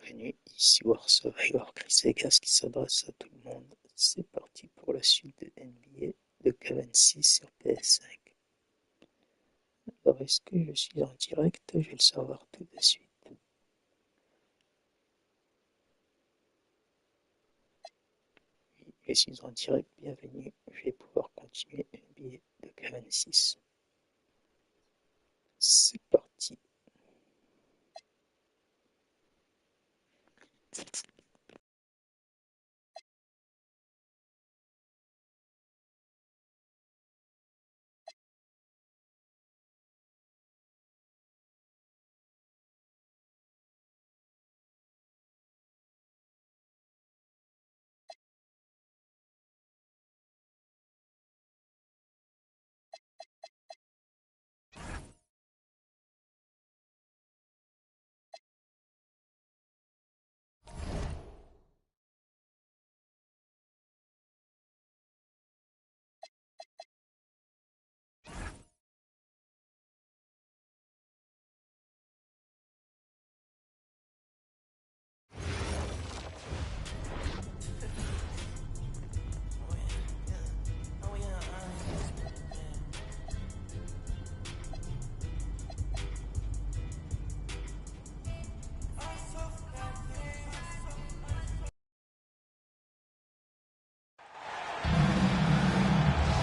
bienvenue, ici War Survivor Chris Vegas qui s'adresse à tout le monde. C'est parti pour la suite de NBA de K26 sur PS5. Alors est-ce que je suis en direct? Je vais le savoir tout de suite. Oui, je suis en direct, bienvenue. Je vais pouvoir continuer NBA de K26. C'est parti.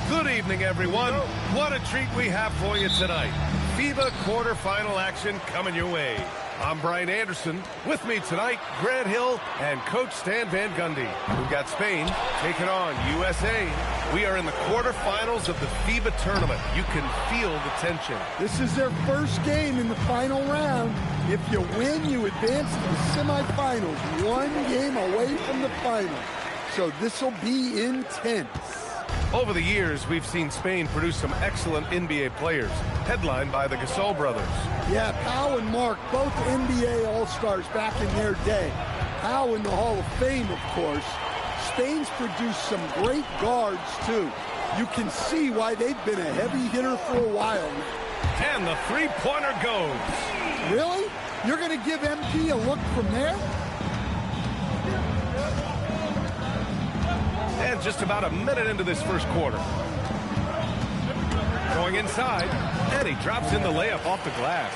Good evening, everyone. What a treat we have for you tonight. FIBA quarterfinal action coming your way. I'm Brian Anderson. With me tonight, Grant Hill and Coach Stan Van Gundy. We've got Spain taking on USA. We are in the quarterfinals of the FIBA tournament. You can feel the tension. This is their first game in the final round. If you win, you advance to the semifinals. One game away from the final. So this will be intense. Over the years, we've seen Spain produce some excellent NBA players, headlined by the Gasol brothers. Yeah, Pau and Mark, both NBA All-Stars back in their day. Pau in the Hall of Fame, of course. Spain's produced some great guards, too. You can see why they've been a heavy hitter for a while now. And the three-pointer goes. Really? You're going to give MP a look from there? And just about a minute into this first quarter. Going inside, and he drops in the layup off the glass.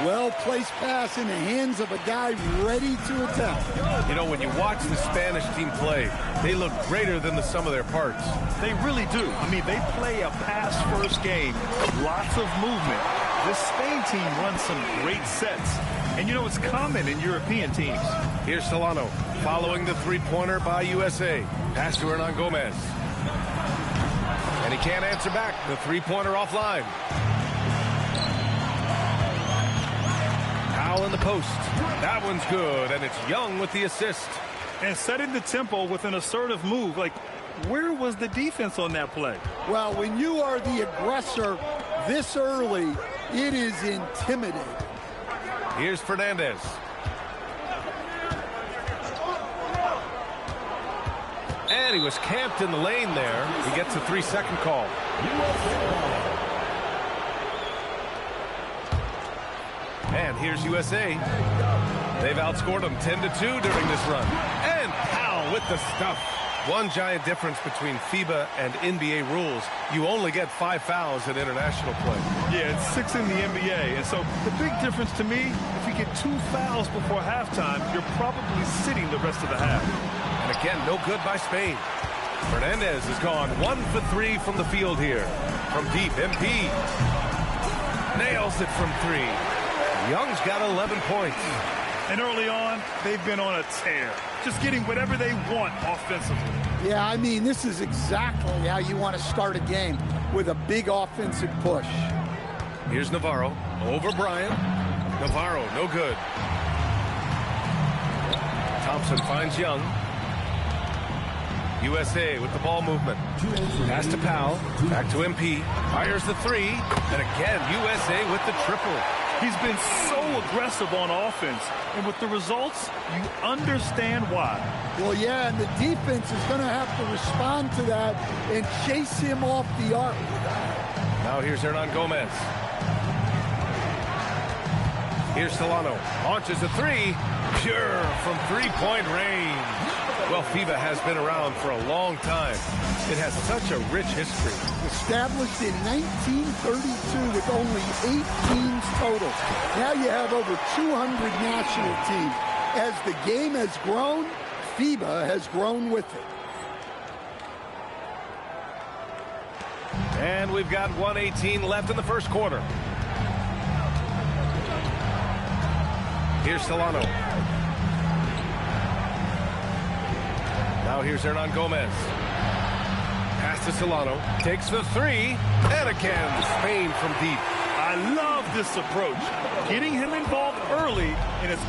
Well-placed pass in the hands of a guy ready to attack. You know, when you watch the Spanish team play, they look greater than the sum of their parts. They really do. I mean, they play a pass-first game, lots of movement. This Spain team runs some great sets. And, you know, it's common in European teams. Here's Solano following the three-pointer by USA. Pass to Hernan Gomez. And he can't answer back. The three-pointer offline. Powell in the post. That one's good, and it's Young with the assist. And setting the tempo with an assertive move. Like, where was the defense on that play? Well, when you are the aggressor this early, it is intimidating. Here's Fernandez. And he was camped in the lane there. He gets a 3-second call. And here's USA. They've outscored them 10-2 during this run. And Powell with the stuff. One giant difference between FIBA and NBA rules. You only get 5 fouls in international play. Yeah, it's 6 in the NBA. And so the big difference to me, if you get 2 fouls before halftime, you're probably sitting the rest of the half. And again, no good by Spain. Fernandez has gone 1 for 3 from the field here. From deep, MP nails it from 3. Young's got 11 points. And early on, they've been on a tear. Just getting whatever they want offensively. Yeah, I mean, this is exactly how you want to start a game, with a big offensive push. Here's Navarro over Bryant. Navarro, no good. Thompson finds Young. USA with the ball movement. Pass to Powell. Back to MP. Fires the 3. And again, USA with the triple. He's been so aggressive on offense, and with the results, you understand why. Well, yeah, and the defense is going to have to respond to that and chase him off the arc. Now here's Hernan Gomez. Here's Solano. Launches a three. Pure from three-point range. Well, FIBA has been around for a long time. It has such a rich history. Established in 1932 with only 8 teams total. Now you have over 200 national teams. As the game has grown, FIBA has grown with it. And we've got 1:18 left in the first quarter. Here's Solano. Now here's Hernan Gomez. Pass to Solano. Takes the three. And again, Spain from deep. I love this approach. Getting him involved early, and it's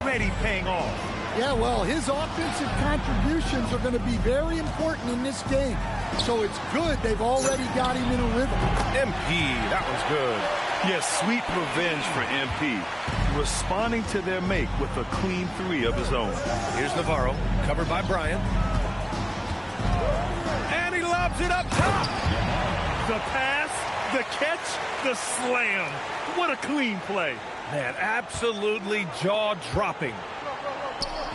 already paying off. Yeah, well, his offensive contributions are going to be very important in this game. So it's good they've already got him in a rhythm. MP, that one's good. Yes, sweet revenge for MP. Responding to their make with a clean three of his own. Here's Navarro, covered by Bryant. And he lobs it up top. The pass, the catch, the slam. What a clean play. Man, absolutely jaw-dropping.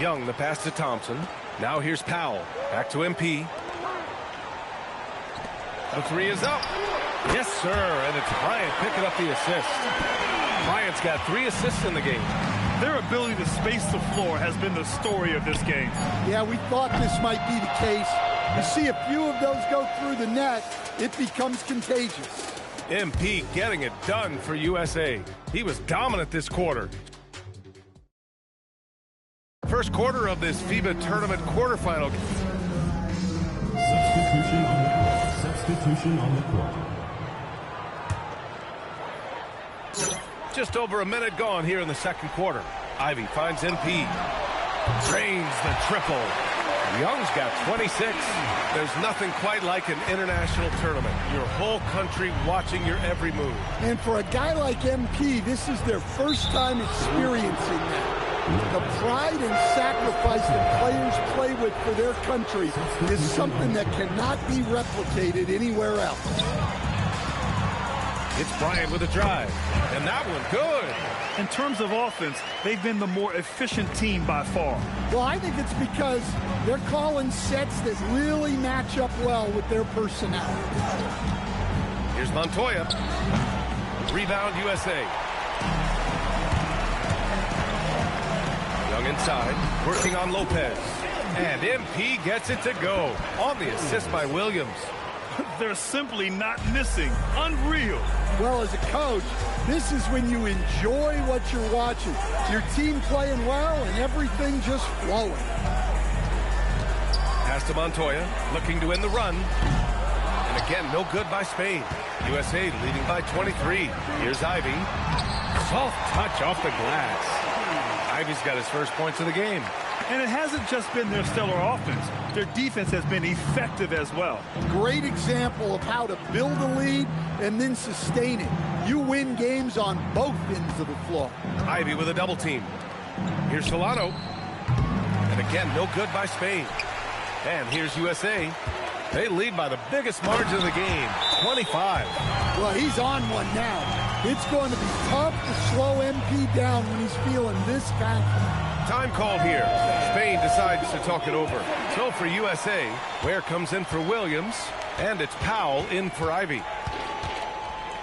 Young, the pass to Thompson. Now here's Powell. Back to MP. The three is up. Yes, sir. And it's Bryant picking up the assist. Bryant's got 3 assists in the game. Their ability to space the floor has been the story of this game. Yeah, we thought this might be the case. You see a few of those go through the net, it becomes contagious. MP getting it done for USA. He was dominant this quarter. First quarter of this FIBA tournament quarterfinal. Substitution on the court. Just over a minute gone here in the second quarter. Ivy finds MP. Drains the triple. Young's got 26. There's nothing quite like an international tournament. Your whole country watching your every move. And for a guy like MP, this is their first time experiencing that. The pride and sacrifice that players play with for their country is something that cannot be replicated anywhere else. It's Bryant with a drive. And that one good. In terms of offense, they've been the more efficient team by far. Well, I think it's because they're calling sets that really match up well with their personnel. Here's Montoya. Rebound USA. Young inside, working on Lopez. And MP gets it to go on the assist by Williams. They're simply not missing. Unreal. Well, as a coach, this is when you enjoy what you're watching. Your team playing well and everything just flowing. Pass to Montoya, looking to win the run. And again, no good by Spain. USA leading by 23. Here's Ivy. Soft touch off the glass. Ivy's got his first points of the game. And it hasn't just been their stellar offense. Their defense has been effective as well. Great example of how to build a lead and then sustain it. You win games on both ends of the floor. Ivy with a double team. Here's Solano. And again, no good by Spain. And here's USA. They lead by the biggest margin of the game, 25. Well, he's on one now. It's going to be tough to slow MP down when he's feeling this confident. Time called here. Spain decides to talk it over. So for USA, Ware comes in for Williams, and it's Powell in for Ivy.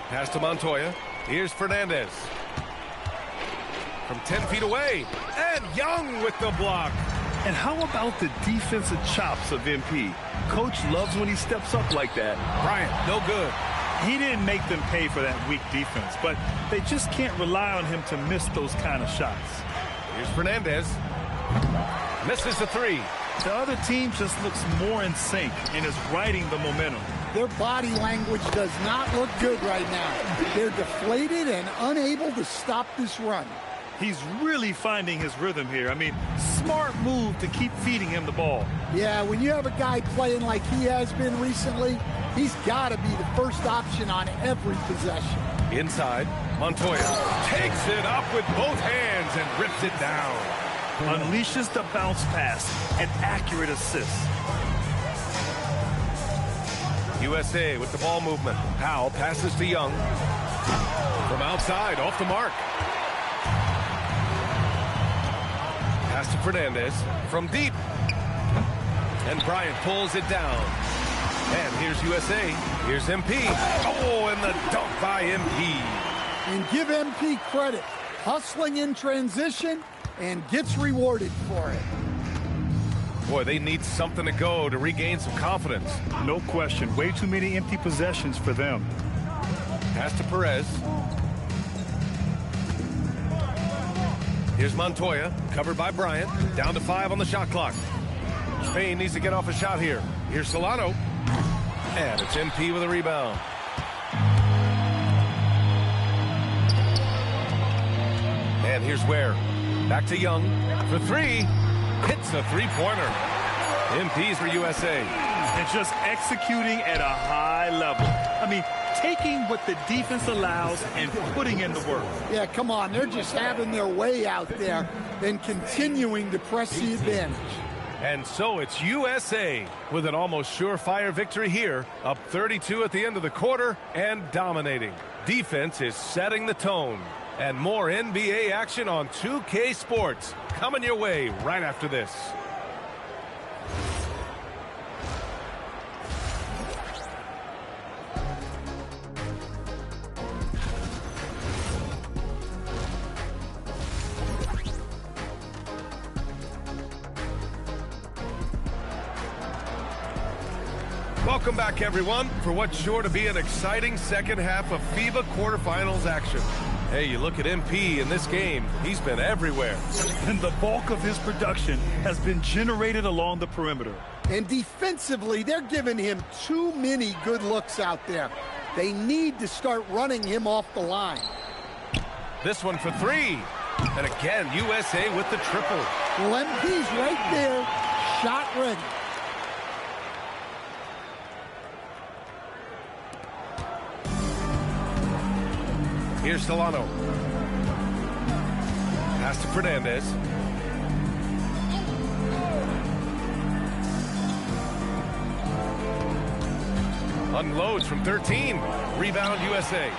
Pass to Montoya. Here's Fernandez. From 10 feet away, and Young with the block. And how about the defensive chops of MP? Coach loves when he steps up like that. Bryant, no good. He didn't make them pay for that weak defense, but they just can't rely on him to miss those kind of shots. Here's Fernandez. Misses the three. The other team just looks more in sync and is riding the momentum. Their body language does not look good right now. They're deflated and unable to stop this run. He's really finding his rhythm here. I mean, smart move to keep feeding him the ball. Yeah, when you have a guy playing like he has been recently, he's got to be the first option on every possession. Inside, Montoya takes it up with both hands and rips it down. Unleashes the bounce pass, an accurate assist. USA with the ball movement. Powell passes to Young. From outside, off the mark. Pass to Fernandez from deep. And Bryant pulls it down. And here's USA. Here's MP. Oh, and the dunk by MP. And give MP credit. Hustling in transition and gets rewarded for it. Boy, they need something to go to regain some confidence. No question. Way too many empty possessions for them. Pass to Perez. Here's Montoya, covered by Bryant. Down to 5 on the shot clock. Spain needs to get off a shot here. Here's Solano. And it's MP with a rebound. And here's Ware. Back to Young for 3. Hits a three-pointer. MP's for USA. And just executing at a high level. I mean, taking what the defense allows and putting in the work. Yeah, come on. They're just having their way out there and continuing to press the advantage. And so it's USA with an almost surefire victory here, up 32 at the end of the quarter and dominating. Defense is setting the tone. And more NBA action on 2K Sports coming your way right after this. Welcome back, everyone, for what's sure to be an exciting second half of FIBA quarterfinals action. Hey, you look at MP in this game, he's been everywhere. And the bulk of his production has been generated along the perimeter. And defensively, they're giving him too many good looks out there. They need to start running him off the line. This one for 3. And again, USA with the triple. Well, MP's right there, shot ready. Here's Solano. Pass to Fernandez. Unloads from 13. Rebound USA.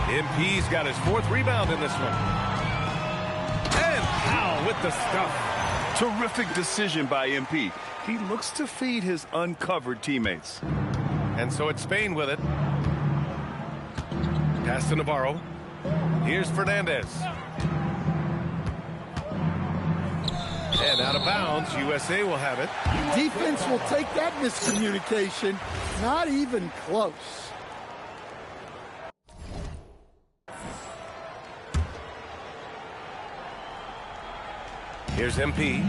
MP's got his 4th rebound in this one. And Powell with the stuff. Terrific decision by MP. He looks to feed his uncovered teammates. And so it's Spain with it. Pass to Navarro. Here's Fernandez. And out of bounds, USA will have it. Defense will take that miscommunication. Not even close. Here's MP.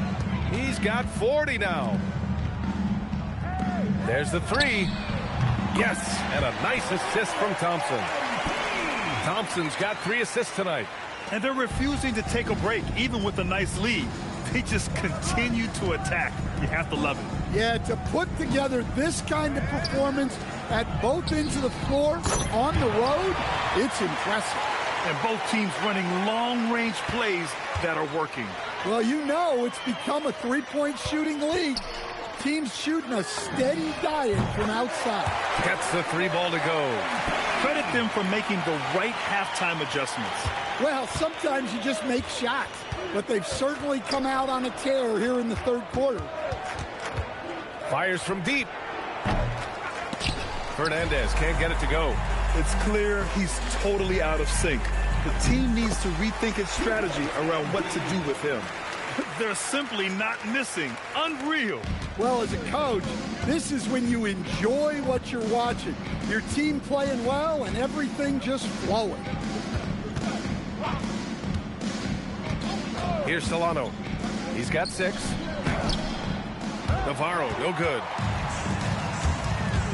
He's got 40 now. There's the 3. Yes, and a nice assist from Thompson. Thompson's got 3 assists tonight. And they're refusing to take a break, even with a nice lead. They just continue to attack. You have to love it. Yeah, to put together this kind of performance at both ends of the floor on the road, it's impressive. And both teams running long-range plays that are working. Well, you know it's become a three-point shooting league. Teams shooting a steady diet from outside. Gets the 3 ball to go. Credit them for making the right halftime adjustments. Well, sometimes you just make shots, but they've certainly come out on a tear here in the third quarter. Fires from deep. Fernandez can't get it to go. It's clear he's totally out of sync. The team needs to rethink its strategy around what to do with him. They're simply not missing. Unreal. Well, as a coach, this is when you enjoy what you're watching. Your team playing well and everything just flowing. Here's Solano. He's got 6. Navarro, no good.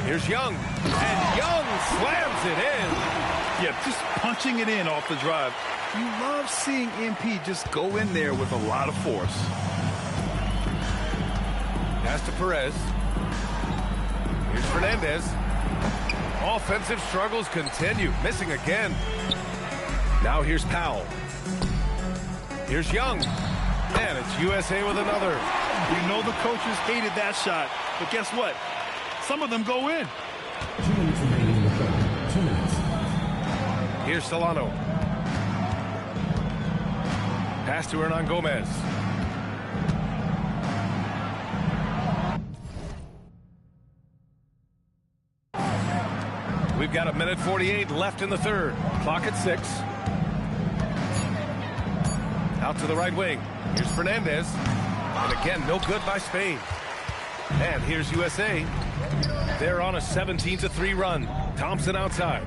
Here's Young. And Young slams it in. Yeah, just punching it in off the drive. You love seeing MP just go in there with a lot of force. Pass to Perez. Here's Fernandez. Offensive struggles continue. Missing again. Now here's Powell. Here's Young. And it's USA with another. You know the coaches hated that shot. But guess what? Some of them go in. Here's Solano. Pass to Hernan Gomez. We've got 1:48 left in the third. Clock at 6. Out to the right wing. Here's Fernandez. And again, no good by Spain. And here's USA. They're on a 17-3 run. Thompson outside.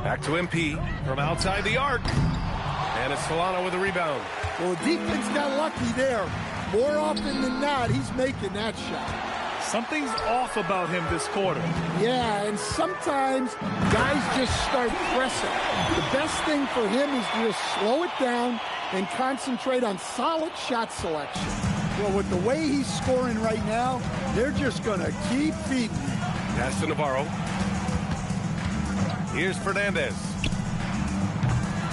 Back to MP from outside the arc. And it's Solano with a rebound. Well, the defense got lucky there. More often than not, he's making that shot. Something's off about him this quarter. Yeah, and sometimes guys just start pressing. The best thing for him is to just slow it down and concentrate on solid shot selection. Well, with the way he's scoring right now, they're just going to keep feeding him. Pass to Navarro. Here's Fernandez.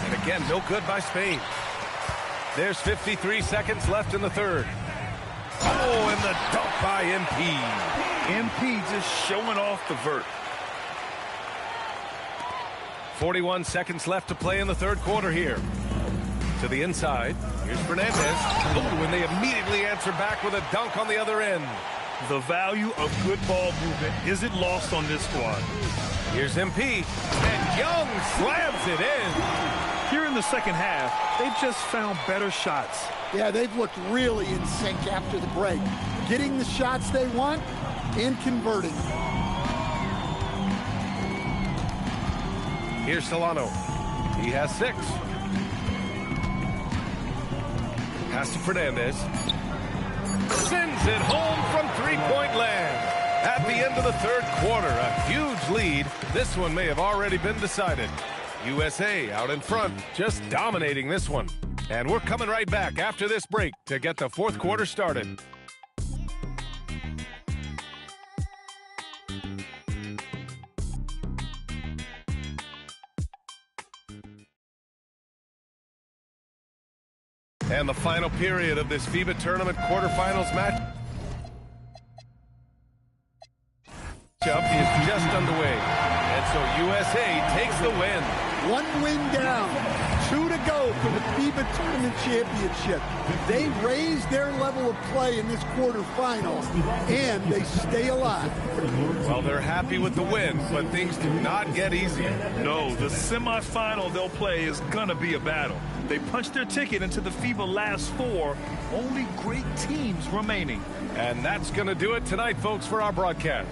And again, no good by Spain. There's 53 seconds left in the third. Oh, and the dunk by MP. MP just showing off the vert. 41 seconds left to play in the third quarter here. To the inside. Here's Fernandez. Oh, and they immediately answer back with a dunk on the other end. The value of good ball movement isn't lost on this squad. Here's MP. And Young slams it in. Here in the second half, they've just found better shots. Yeah, they've looked really in sync after the break. Getting the shots they want and converting. Here's Solano. He has 6. Pass to Fernandez. Sends it home from three-point land. At the end of the third quarter, a huge lead. This one may have already been decided. USA out in front, just dominating this one. And we're coming right back after this break to get the fourth quarter started. And the final period of this FIBA tournament quarterfinals match is just underway. And so USA takes the win. 1 win down, 2 to go for the FIBA Tournament Championship. They raised their level of play in this quarterfinal, and they stay alive. Well, they're happy with the win, but things do not get easier. No, the semifinal they'll play is gonna be a battle. They punched their ticket into the FIBA last 4. Only great teams remaining. And that's going to do it tonight, folks, for our broadcast.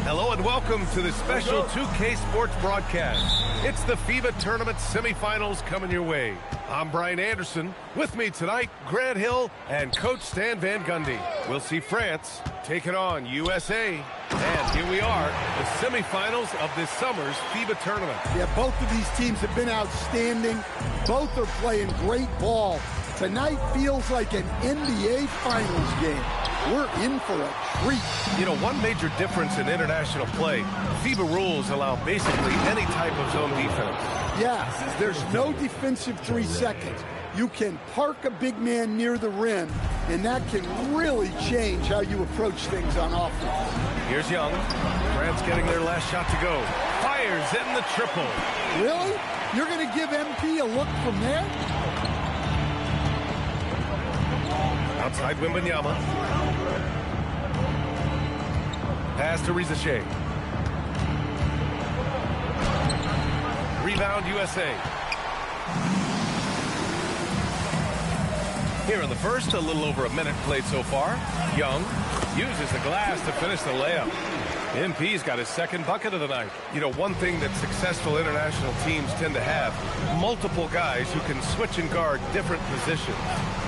Hello and welcome to the special 2K Sports broadcast. It's the FIBA Tournament semifinals coming your way. I'm Brian Anderson. With me tonight, Grant Hill and Coach Stan Van Gundy. We'll see France take it on USA. And here we are, the semifinals of this summer's FIBA tournament. Yeah, both of these teams have been outstanding. Both are playing great ball. Tonight feels like an NBA Finals game. We're in for a treat. You know, one major difference in international play, FIBA rules allow basically any type of zone defense. Yeah, there's no defensive 3 seconds. You can park a big man near the rim, and that can really change how you approach things on offense. Here's Young. France getting their last shot to go. Fires in the triple. Really? You're going to give MP a look from there? Outside Wembanyama. Pass to Rizachet. Rebound USA. Here in the first, a little over a minute played so far. Young uses the glass to finish the layup. MP's got his second bucket of the night. You know, one thing that successful international teams tend to have, multiple guys who can switch and guard different positions.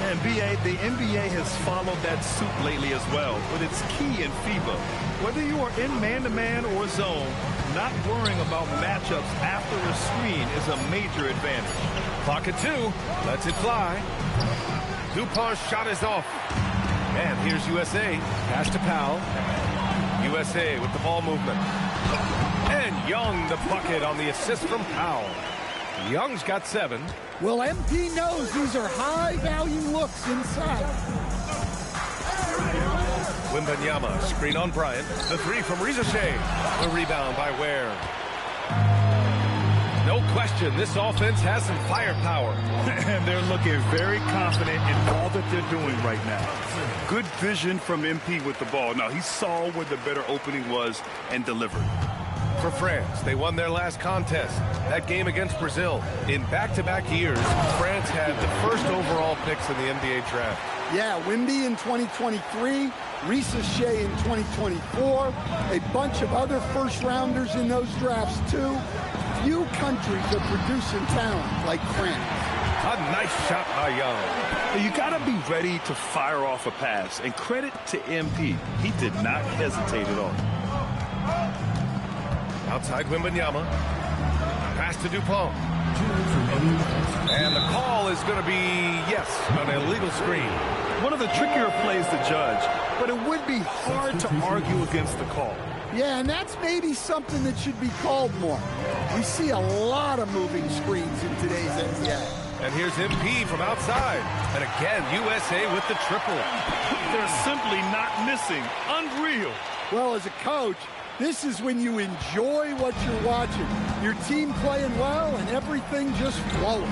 And the NBA has followed that suit lately as well, but it's key in FIBA. Whether you are in man-to-man or zone, not worrying about matchups after a screen is a major advantage. Clock at 2. Lets it fly. Dupont's shot is off. And here's USA. Pass to Powell. USA with the ball movement. And Young the bucket on the assist from Powell. Young's got 7. Well, MP knows these are high-value looks inside. Wembanyama, screen on Bryant. The 3 from Rizachet. The rebound by Ware. No question, this offense has some firepower. And they're looking very confident in all that they're doing right now. Good vision from MP with the ball. Now, he saw where the better opening was and delivered. For France, they won their last contest. That game against Brazil. In back-to-back years, France had the first overall picks in the NBA draft. Yeah, Wemby in 2023, Rizachet in 2024, a bunch of other first-rounders in those drafts, too. Few countries are producing talent like France. A nice shot by Young. You got to be ready to fire off a pass, and credit to MP. He did not hesitate at all. Outside Wembanyama. Pass to Dupont. And the call is going to be, yes, an illegal screen. One of the trickier plays to judge, but it would be hard to argue against the call. Yeah, and that's maybe something that should be called more. We see a lot of moving screens in today's NBA. And here's MP from outside. And again, USA with the triple. They're simply not missing. Unreal. Well, as a coach, this is when you enjoy what you're watching. Your team playing well and everything just flowing.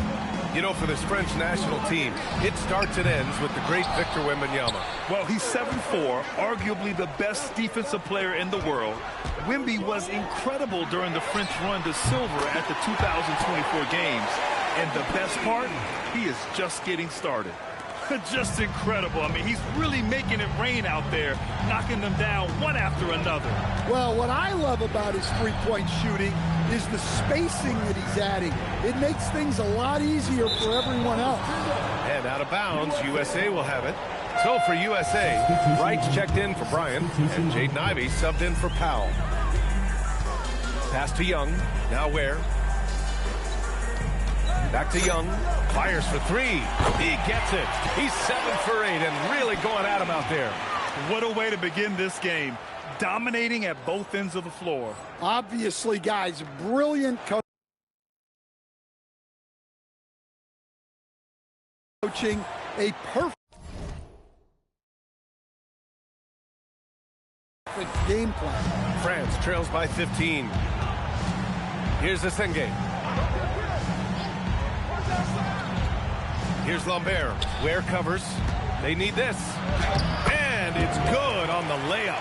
You know, for this French national team, it starts and ends with the great Victor Wembanyama. Well, he's 7'4", arguably the best defensive player in the world. Wemby was incredible during the French run to silver at the 2024 games. And the best part, he is just getting started. Just incredible. I mean, he's really making it rain out there, knocking them down one after another. Well, what I love about his three-point shooting is the spacing that he's adding. It makes things a lot easier for everyone else. And out of bounds, USA will have it. So for USA, Wright's checked in for Bryant, and Jaden Ivey subbed in for Powell. Pass to Young. Now Ware. Back to Young. Fires for 3. He gets it. He's 7 for 8 and really going at him out there. What a way to begin this game. Dominating at both ends of the floor. Obviously, guys, brilliant coaching. A perfect game plan. France trails by 15. Here's Asenge. Here's Lambert. Ware covers. They need this. And it's good on the layup.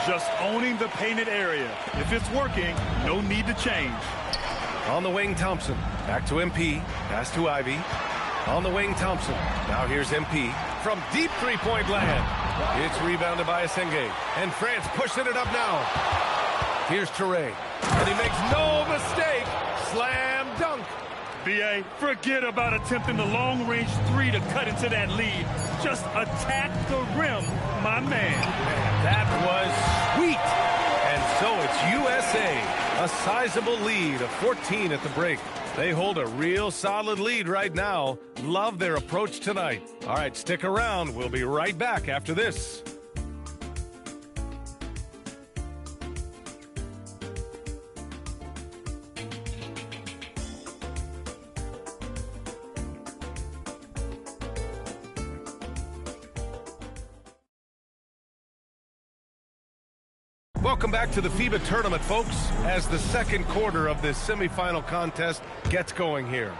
Just owning the painted area. If it's working, no need to change. On the wing, Thompson. Back to MP. Pass to Ivy. On the wing, Thompson. Now here's MP. From deep three-point land. It's rebounded by Asenge. And France pushing it up now. Here's Touré. And he makes no mistake. Slam dunk. BA, forget about attempting the long-range 3 to cut into that lead. Just attack the rim, my man. That was sweet. And so it's USA, a sizable lead of 14 at the break. They hold a real solid lead right now. Love their approach tonight. All right, stick around. We'll be right back after this. Welcome back to the FIBA tournament, folks, as the second quarter of this semifinal contest gets going here.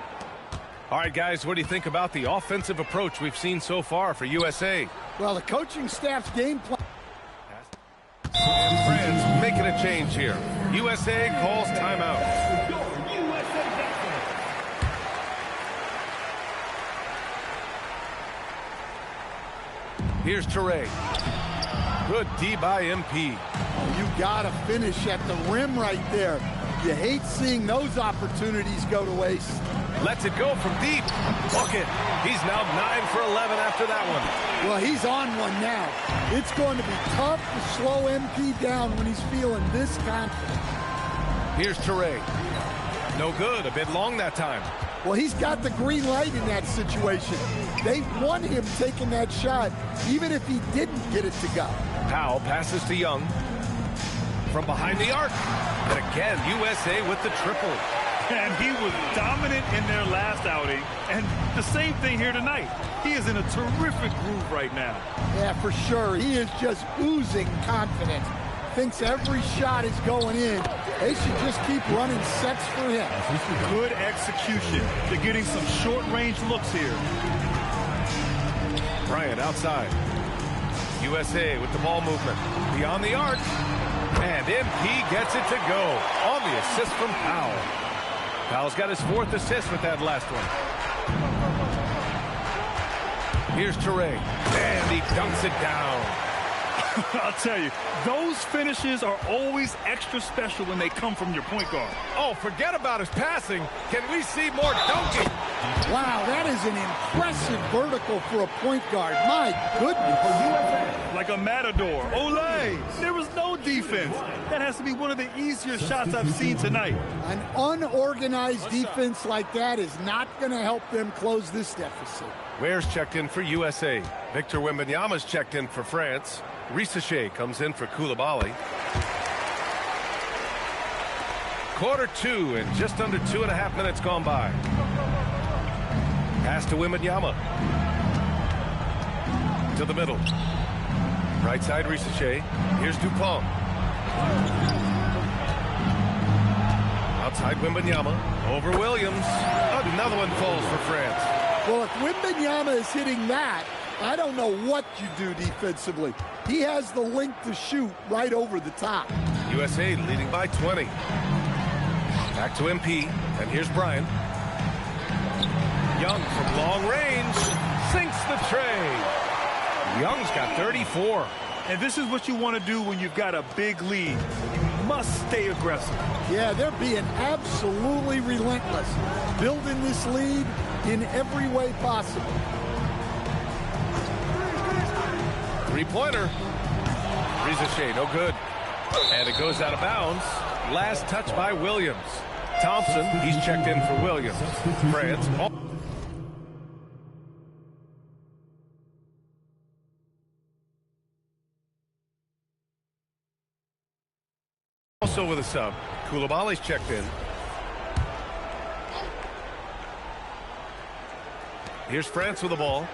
All right, guys, what do you think about the offensive approach we've seen so far for USA? Well, the coaching staff's game plan. France making a change here. USA calls timeout. Here's Tournoi. Good D by MP. Oh, you got to finish at the rim right there. You hate seeing those opportunities go to waste. Lets it go from deep. Bucket. He's now 9 for 11 after that one. Well, he's on one now. It's going to be tough to slow MP down when he's feeling this confident. Here's Tournoi. No good. A bit long that time. Well, he's got the green light in that situation. They want him taking that shot, even if he didn't get it to go. Powell passes to Young. From behind the arc. And again, USA with the triple. And he was dominant in their last outing. And the same thing here tonight. He is in a terrific groove right now. Yeah, for sure. He is just oozing confidence. Thinks every shot is going in. They should just keep running sets for him. Good execution. They're getting some short-range looks here. Bryant outside. USA with the ball movement. Beyond the arc. And MP gets it to go on the assist from Powell. Powell's got his 4th assist with that last one. Here's Tournoi. And he dunks it down. I'll tell you, those finishes are always extra special when they come from your point guard. Oh, forget about his passing. Can we see more dunking? Wow, that is an impressive vertical for a point guard. My goodness. Like a matador. Olay! There was no defense. That has to be one of the easier shots I've seen tonight. An unorganized defense like that is not going to help them close this deficit. Ware's checked in for USA. Victor Wembanyama's checked in for France. Risacher comes in for Koulibaly. Quarter 2 and just under 2.5 minutes gone by. Pass to Wembanyama. To the middle. Right side Risacher. Here's Dupont. Outside Wembanyama. Over Williams. Another one falls for France. Well, if Wembanyama is hitting that, I don't know what you do defensively. He has the length to shoot right over the top. USA leading by 20. Back to MP, and here's Bryant. Young from long range sinks the tray. Young's got 34. And this is what you want to do when you've got a big lead. You must stay aggressive. Yeah, they're being absolutely relentless, building this lead in every way possible. Three-pointer. Risacher, no good. And it goes out of bounds. Last touch by Williams. Thompson, he's checked in for Williams. France. Also with a sub. Koulibaly's checked in. Here's France with the ball.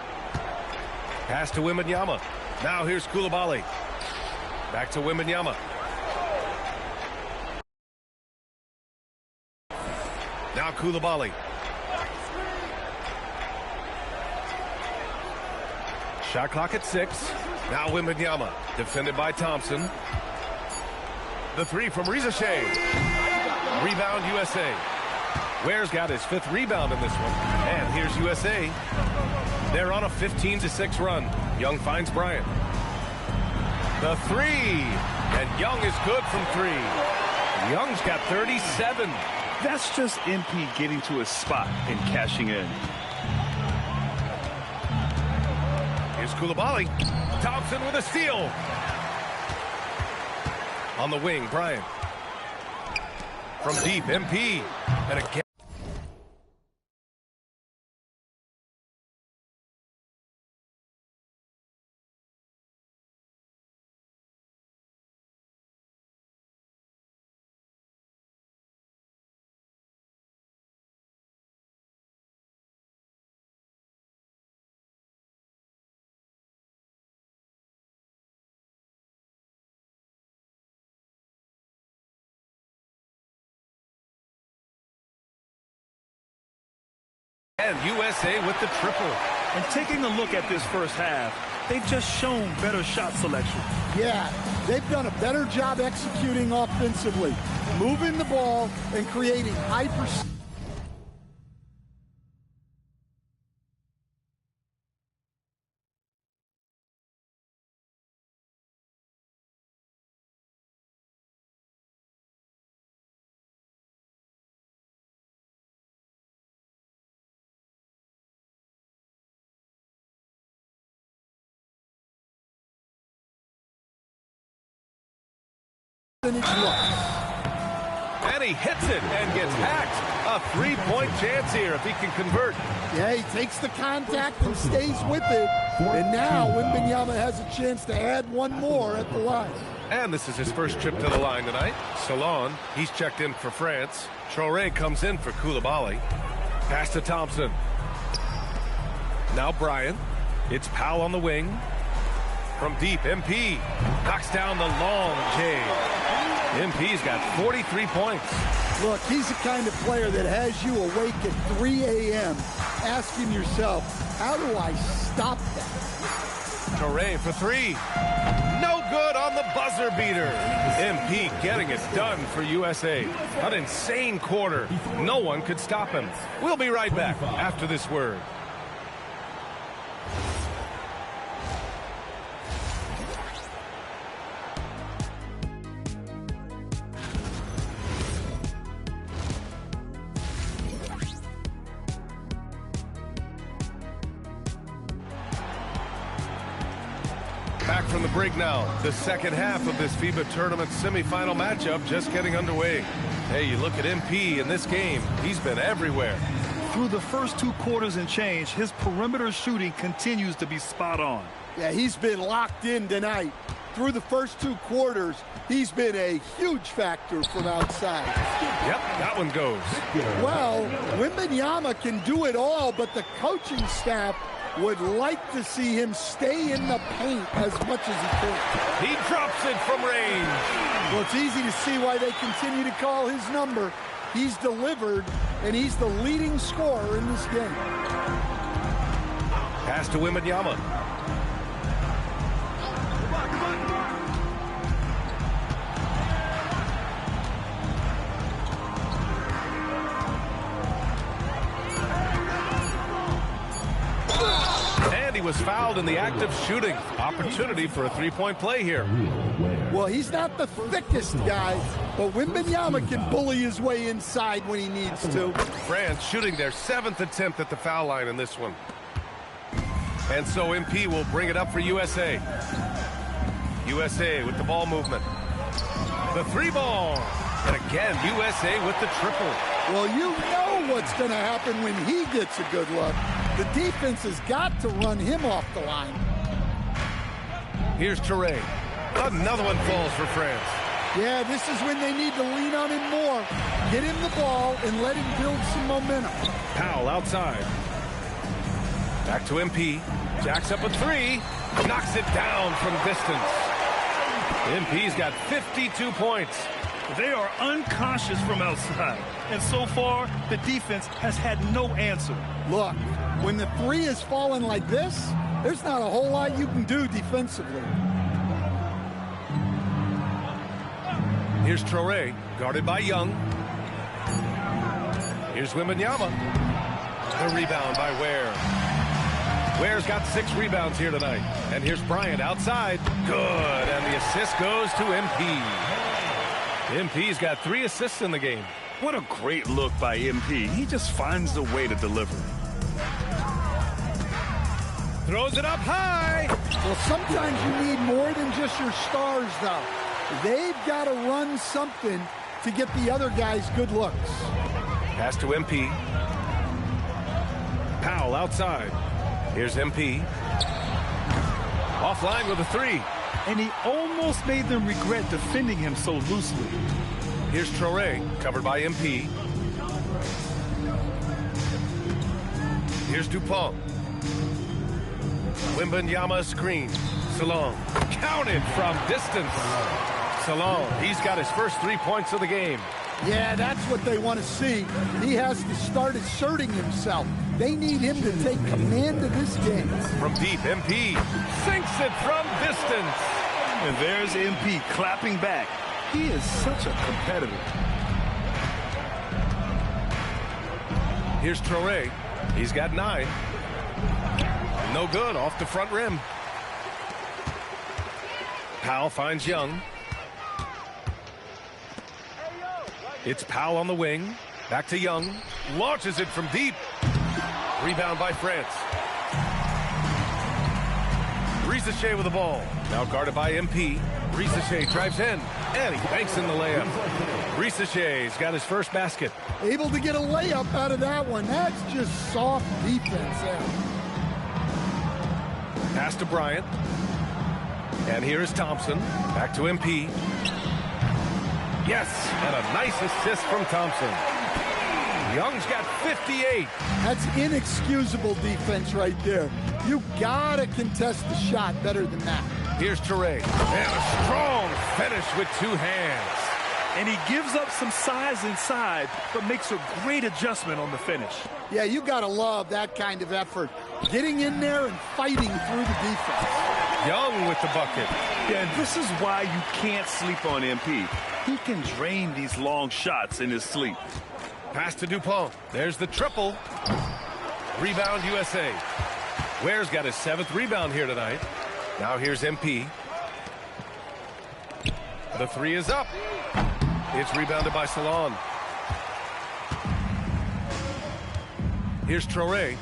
Pass to Wembanyama. Now here's Koulibaly. Back to Wembanyama. Now Koulibaly. Shot clock at 6. Now Wembanyama. Defended by Thompson. The 3 from Risacher. Rebound USA. Ware's got his 5th rebound in this one. And here's USA. They're on a 15-6 run. Young finds Bryant. The 3. And Young is good from 3. Young's got 37. That's just MP getting to his spot and cashing in. Here's Koulibaly. Thompson with a steal. On the wing, Bryant. From deep, MP. And again. Again, USA with the triple. And taking a look at this first half, they've just shown better shot selection. Yeah, they've done a better job executing offensively, moving the ball and creating high percentage. And he hits it and gets hacked. A three-point chance here if he can convert. Yeah, he takes the contact and stays with it. And now Wembanyama has a chance to add one more at the line. And this is his first trip to the line tonight. Saison, he's checked in for France. Tournoi comes in for Koulibaly. Pass to Thompson. Now Bryant. It's Powell on the wing. From deep, MP knocks down the long J. MP's got 43 points. Look, he's the kind of player that has you awake at 3 a.m. asking yourself, how do I stop that? Touré for three. No good on the buzzer beater. MP getting it done for USA. An insane quarter. No one could stop him. We'll be right back after this word. Back from the break now. The second half of this FIBA tournament semifinal matchup just getting underway. Hey, you look at MP in this game. He's been everywhere. Through the first two quarters and change, his perimeter shooting continues to be spot on. Yeah, he's been locked in tonight. Through the first two quarters, he's been a huge factor from outside. Yep, that one goes. Well, Wembanyama can do it all, but the coaching staff would like to see him stay in the paint as much as he can. He drops it from range. Well, it's easy to see why they continue to call his number. He's delivered, and he's the leading scorer in this game. Pass to Wembanyama. He was fouled in the act of shooting. Opportunity for a three-point play here. Well, he's not the thickest guy, but Wembanyama can bully his way inside when he needs to. France shooting their 7th attempt at the foul line in this one. And so MP will bring it up for USA. USA with the ball movement. The three ball. And again, USA with the triple. Well, you know what's going to happen when he gets a good look. The defense has got to run him off the line. Here's Touré. Another one falls for France. Yeah, this is when they need to lean on him more. Get him the ball and let him build some momentum. Powell outside. Back to MP. Jacks up a three. Knocks it down from distance. MP's got 52 points. They are unconscious from outside. And so far, the defense has had no answer. Look, when the three is falling like this, there's not a whole lot you can do defensively. Here's Touré, guarded by Young. Here's Wembanyama. The rebound by Ware. Ware's got 6 rebounds here tonight. And here's Bryant outside. Good, and the assist goes to MP. MP's got 3 assists in the game. What a great look by MP. He just finds a way to deliver. Throws it up high. Well, sometimes you need more than just your stars, though. They've got to run something to get the other guys good looks. Pass to MP. Powell outside. Here's MP. Offline with a 3. And he almost made them regret defending him so loosely. Here's Touré, covered by MP. Here's Dupont. Wembanyama screen. Saison counted from distance. Saison, he's got his first 3 points of the game. Yeah, that's what they want to see. He has to start asserting himself. They need him to take command of this game. From deep, MP sinks it from distance. And there's MP clapping back. He is such a competitor. Here's Tournoi. He's got 9. No good, off the front rim. Powell finds Young. It's Powell on the wing. Back to Young. Launches it from deep. Rebound by France. Rizachet with the ball. Now guarded by MP. Rizachet drives in. And he banks in the layup. Rizachet's got his first basket. Able to get a layup out of that one. That's just soft defense there. Pass to Bryant. And here is Thompson. Back to MP. Yes, and a nice assist from Thompson. Young's got 58. That's inexcusable defense right there. You gotta contest the shot better than that. Here's Touré. And a strong finish with 2 hands. And he gives up some size inside, but makes a great adjustment on the finish. Yeah, you gotta love that kind of effort. Getting in there and fighting through the defense. Young with the bucket. Yeah, and this is why you can't sleep on MP. He can drain these long shots in his sleep. Pass to Dupont. There's the triple. Rebound USA. Ware's got his 7th rebound here tonight. Now here's MP. The 3 is up. It's rebounded by Saison. Here's Touré.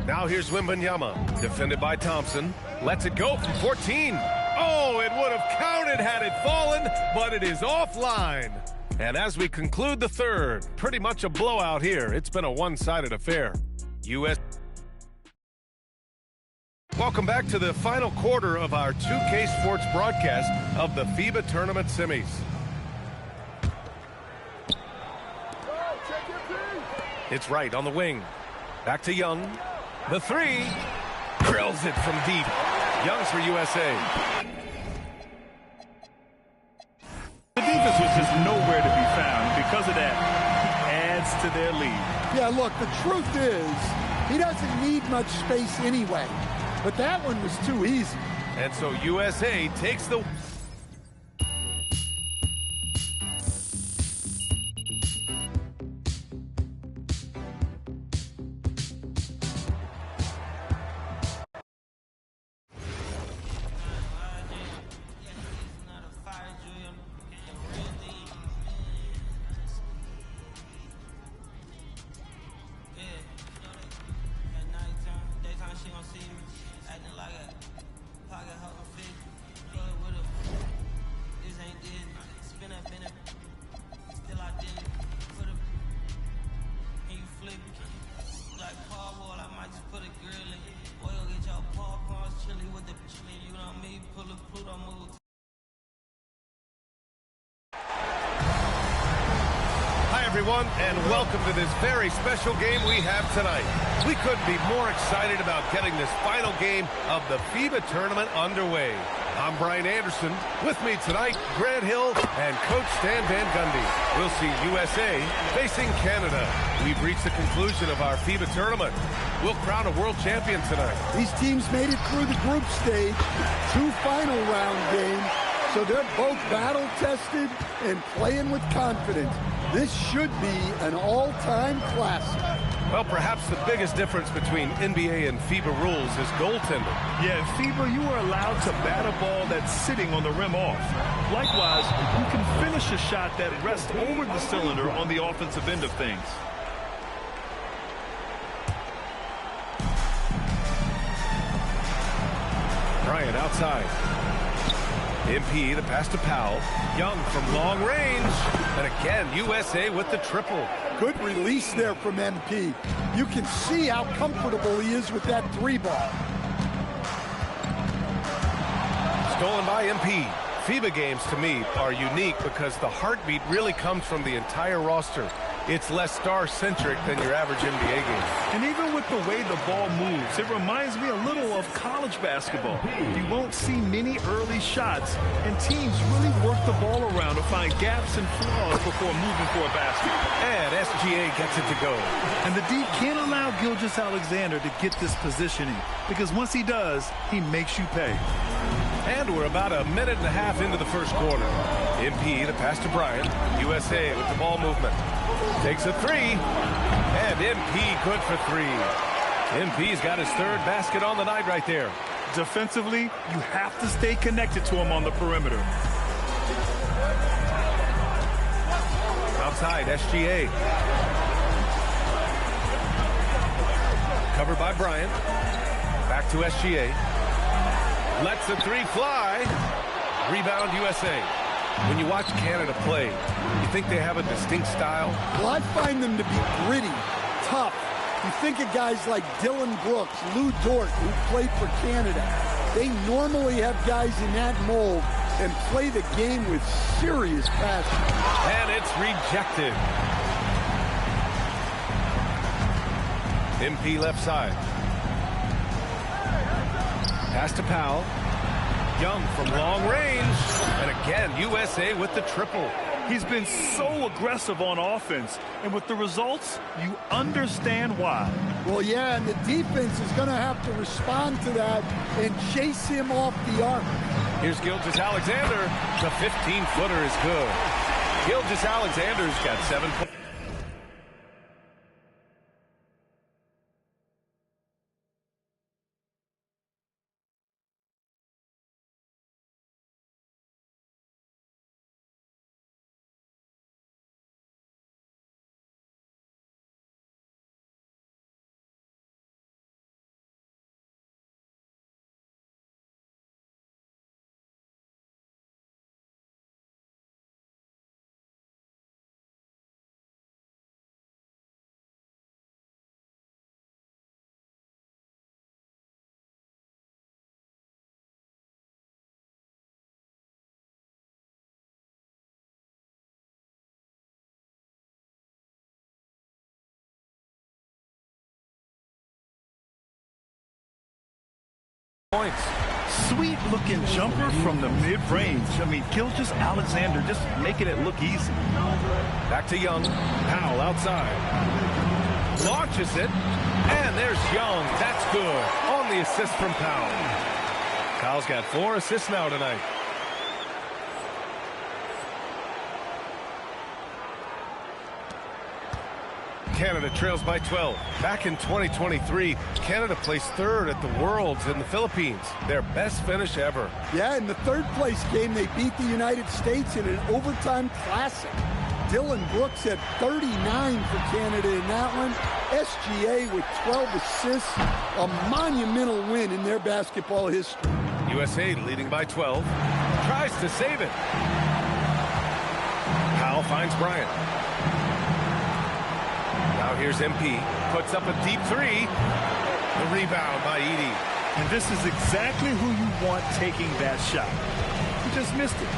Now here's Wembanyama. Defended by Thompson. Lets it go from 14. Oh, it would have counted had it fallen, but it is offline. And as we conclude the third, pretty much a blowout here. It's been a one-sided affair. Welcome back to the final quarter of our 2K Sports broadcast of the FIBA Tournament Semis. It's Wright on the wing. Back to Young. The 3. Drills it from deep. Young's for USA. The defense was just nowhere to be found. Because of that, he adds to their lead. Yeah, look, the truth is, he doesn't need much space anyway. But that one was too easy. And so USA takes the... everyone, and welcome to this very special game we have tonight. We couldn't be more excited about getting this final game of the FIBA tournament underway. I'm Brian Anderson. With me tonight, Grant Hill and Coach Stan Van Gundy. We'll see USA facing Canada. We've reached the conclusion of our FIBA tournament. We'll crown a world champion tonight. These teams made it through the group stage, 2 final round games, so they're both battle-tested and playing with confidence. This should be an all-time classic. Well, perhaps the biggest difference between NBA and FIBA rules is goaltending. Yeah, in FIBA, you are allowed to bat a ball that's sitting on the rim off. Likewise, you can finish a shot that rests over the cylinder on the offensive end of things. Bryant outside. MP, the pass to Powell. Young from long range. And again, USA with the triple. Good release there from MP. You can see how comfortable he is with that 3-ball. Stolen by MP. FIBA games, to me, are unique because the heartbeat really comes from the entire roster. It's less star-centric than your average NBA game. And even with the way the ball moves, it reminds me a little of college basketball. You won't see many early shots, and teams really work the ball around to find gaps and flaws before moving for a basket. And SGA gets it to go. And the D can't allow Gilgeous-Alexander to get this positioning, because once he does, he makes you pay. And we're about a minute and a half into the first quarter. MP, the pass to Bryant. USA with the ball movement. Takes a three. And MP good for three. MP's got his third basket on the night right there. Defensively, you have to stay connected to him on the perimeter. Outside, SGA. Covered by Bryant. Back to SGA. Lets the three fly. Rebound USA. When you watch Canada play, you think they have a distinct style? Well, I find them to be gritty, tough. You think of guys like Dylan Brooks, Lou Dort, who played for Canada. They normally have guys in that mold and play the game with serious passion. And it's rejected. MP left side. Pass to Powell. Young from long range. And again, USA with the triple. He's been so aggressive on offense. And with the results, you understand why. Well, yeah, and the defense is going to have to respond to that and chase him off the arc. Here's Gilgeous-Alexander. The 15-footer is good. Gilgeous-Alexander's got 7 points. Sweet looking jumper from the mid-range. I mean, Gilgeous-Alexander just making it look easy. Back to Young. Powell outside. Launches it. And there's Young. That's good. On the assist from Powell. Powell's got 4 assists now tonight. Canada trails by 12. Back in 2023, Canada placed 3rd at the Worlds in the Philippines. Their best finish ever. Yeah, in the 3rd place game, they beat the United States in an overtime classic. Dylan Brooks had 39 for Canada in that one. SGA with 12 assists. A monumental win in their basketball history. USA leading by 12. Tries to save it. Powell finds Bryant. Now here's MP. Puts up a deep three. The rebound by Edey. And this is exactly who you want taking that shot. He just missed it.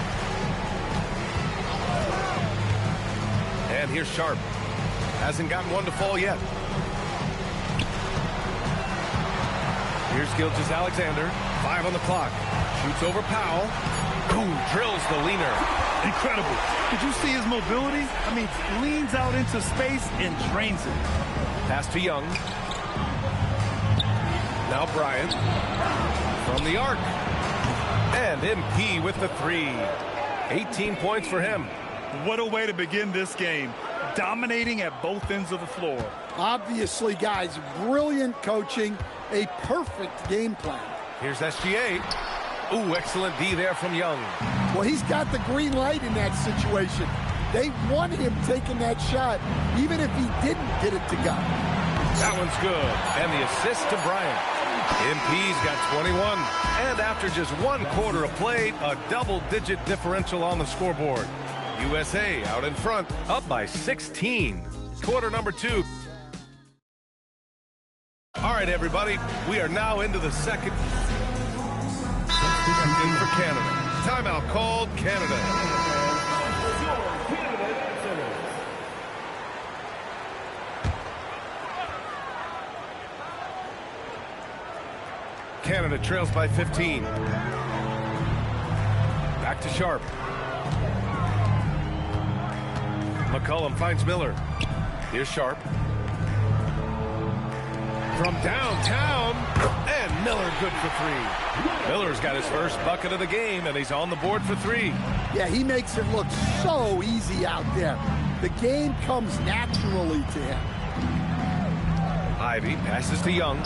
And here's Sharp. Hasn't gotten one to fall yet. Here's Gilgeous-Alexander. 5 on the clock. Shoots over Powell. Boom, drills the leaner. Incredible. Did you see his mobility? I mean, leans out into space and drains it. Pass to Young. Now Bryant. From the arc. And MP with the 3. 18 points for him. What a way to begin this game. Dominating at both ends of the floor. Obviously, guys, brilliant coaching. A perfect game plan. Here's SGA. Ooh, excellent D there from Young. Well, he's got the green light in that situation. They want him taking that shot, even if he didn't get it to go. That one's good. And the assist to Bryant. MP's got 21. And after just 1 quarter of play, a double-digit differential on the scoreboard. USA out in front, up by 16. Quarter number 2. All right, everybody, we are now into the second. For Canada. Timeout called Canada. Canada trails by 15. Back to Sharp. McCollum finds Miller. Here's Sharp. From downtown, and Miller good for three. Miller's got his first bucket of the game, and he's on the board for three. Yeah, he makes it look so easy out there. The game comes naturally to him. Ivy passes to Young.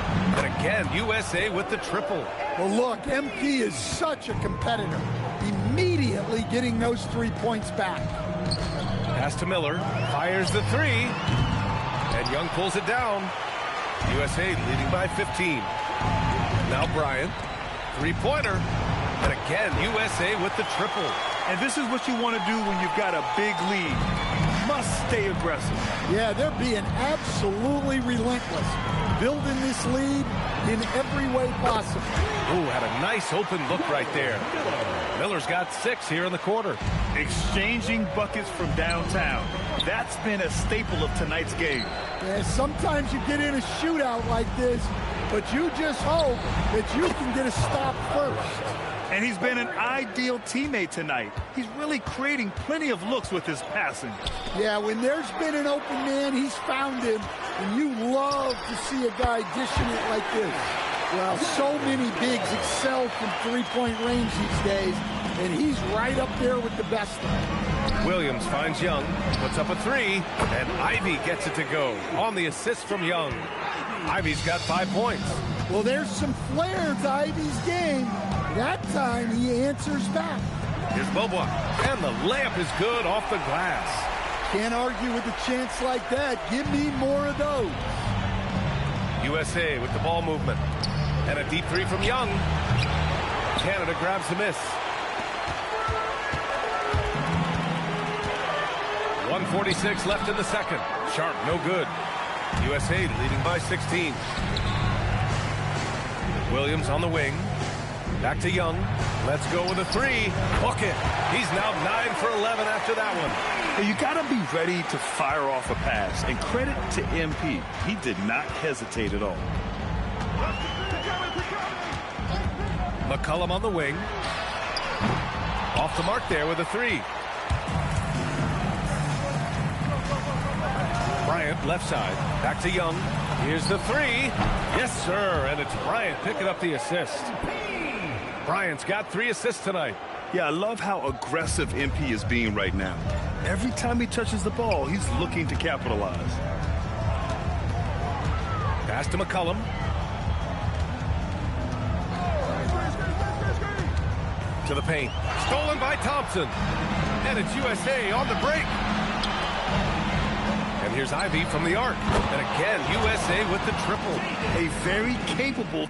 And again, USA with the triple. Well, look, MP is such a competitor. Immediately getting those 3 points back. Pass to Miller. Fires the three. And Young pulls it down. USA leading by 15. Now Bryant. Three-pointer. And again, USA with the triple. And this is what you want to do when you've got a big lead. Must stay aggressive. Yeah, they're being absolutely relentless. Building this lead in every way possible. Ooh, had a nice open look right there. Miller's got 6 here in the quarter. Exchanging buckets from downtown. That's been a staple of tonight's game. Yeah, sometimes you get in a shootout like this, but you just hope that you can get a stop first. And he's been an ideal teammate tonight. He's really creating plenty of looks with his passing. Yeah, when there's been an open man, he's found him, and you love to see a guy dishing it like this. Well, so many bigs excel from three-point range these days, and he's right up there with the best of them. Williams finds Young, puts up a three, and Ivy gets it to go on the assist from Young. Ivy's got 5 points. Well, there's some flair to Ivy's game. That time he answers back. Here's Bobois, and the layup is good off the glass. Can't argue with a chance like that. Give me more of those. USA with the ball movement. And a deep three from Young. Canada grabs the miss. 1:46 left in the second. Sharp, no good. USA leading by 16. Williams on the wing. Back to Young. Let's go with a three. Bucket. He's now 9 for 11 after that one. You got to be ready to fire off a pass. And credit to MP. He did not hesitate at all. McCollum on the wing. Off the mark there with a three. Bryant left side. Back to Young. Here's the three. Yes, sir. And it's Bryant picking up the assist. Bryant's got 3 assists tonight. Yeah, I love how aggressive MP is being right now. Every time he touches the ball, he's looking to capitalize. Pass to McCollum. To the paint. Stolen by Thompson. And it's USA on the break. And here's Ivy from the arc. And again, USA with the triple. A very capable...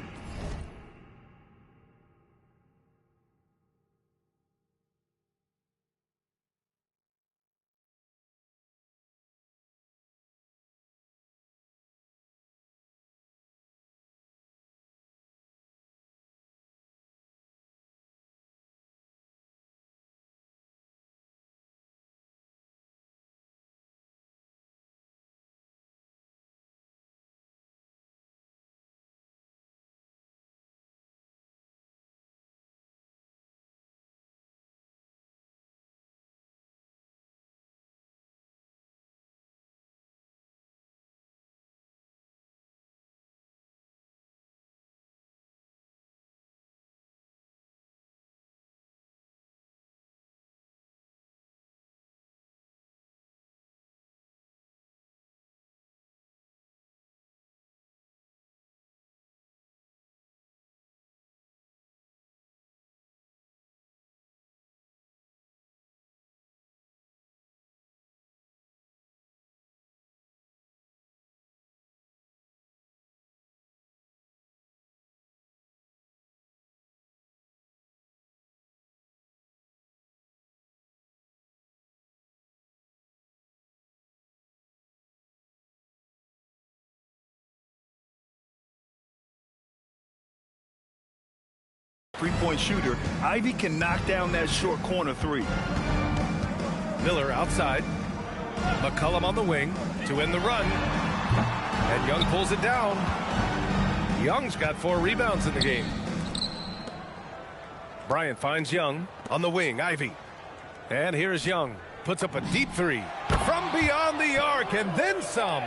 three-point shooter. Ivy can knock down that short corner three. Miller outside. McCollum on the wing to end the run. And Young pulls it down. Young's got 4 rebounds in the game. Bryant finds Young on the wing. Ivy. And here's Young. Puts up a deep 3 from beyond the arc and then some.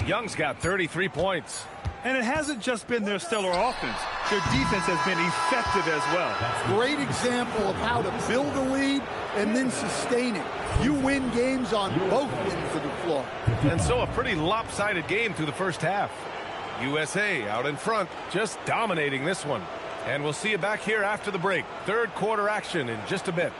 Young's got 33 points. And it hasn't just been their stellar offense. Their defense has been effective as well. Great example of how to build a lead and then sustain it. You win games on both ends of the floor. And so a pretty lopsided game through the first half. USA out in front, just dominating this one. And we'll see you back here after the break. Third quarter action in just a bit.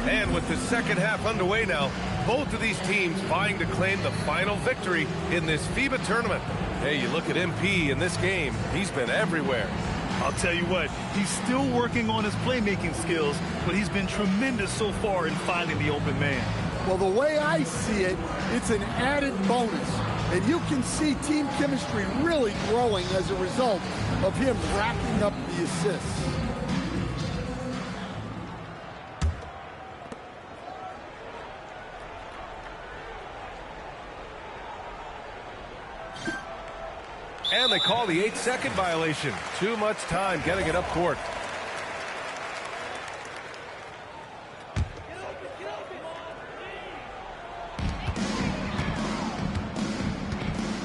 And with the second half underway now, both of these teams vying to claim the final victory in this FIBA tournament. Hey, you look at MP in this game, he's been everywhere. I'll tell you what, he's still working on his playmaking skills, but he's been tremendous so far in finding the open man. Well, the way I see it, it's an added bonus. And you can see team chemistry really growing as a result of him racking up the assists. And they call the 8-second violation. Too much time getting it up court.